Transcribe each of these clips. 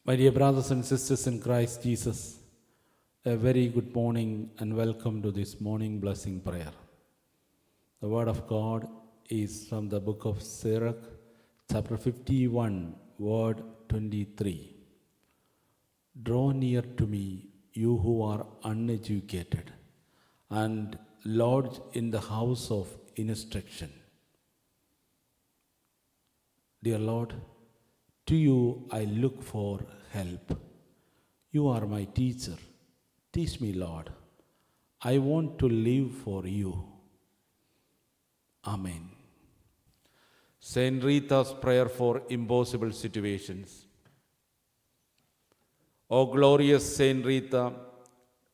My dear brothers and sisters in Christ Jesus, a very good morning and welcome to this morning blessing prayer. The word of God is from the book of Sirach, chapter 51, word 23. Draw near to me, you who are uneducated, and lodge in the house of instruction. Dear Lord, to you I look for help. You are my teacher. Teach me, Lord. I want to live for you. Amen. Saint Rita's prayer for impossible situations. O glorious Saint Rita,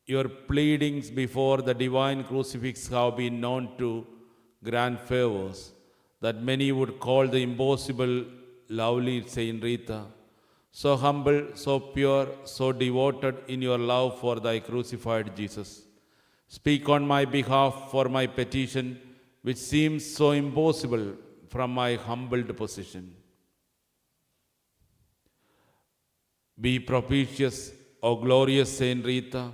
your pleadings before the divine crucifix have been known to grant favors that many would call the impossible. Lovely Saint Rita, so humble, so pure, so devoted in your love for thy crucified Jesus. Speak on my behalf for my petition, which seems so impossible from my humbled position. Be propitious, O glorious Saint Rita,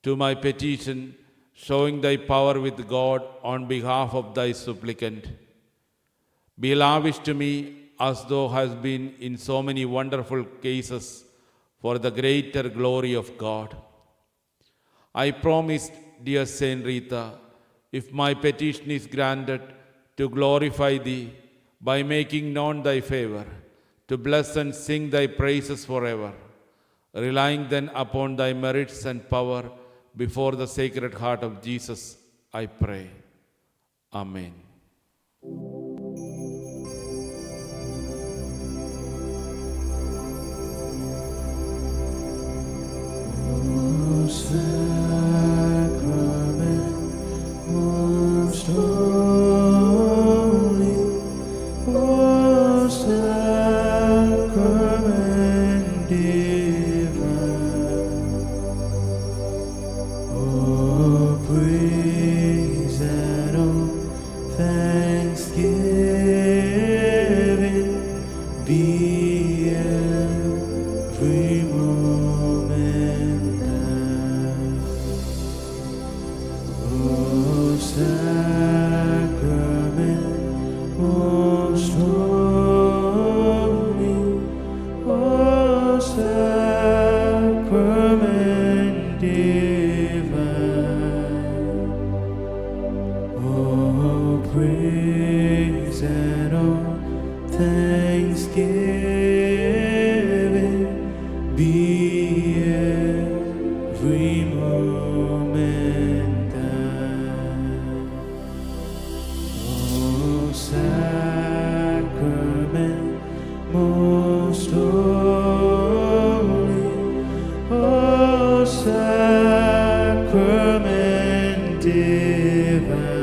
to my petition, showing thy power with God on behalf of thy supplicant. Be lavish to me as thou hast been in so many wonderful cases for the greater glory of God. I promised, dear Saint Rita, if my petition is granted, to glorify thee by making known thy favor, to bless and sing thy praises forever, relying then upon thy merits and power before the Sacred Heart of Jesus, I pray. Amen. Sacrament most holy, O sacrament divine, O praise and all thanksgiving be every moment thine. O sacrament most holy, O sacrament divine, O praise and all thanksgiving be every moment thine. O sacrament most holy, O sacrament divine,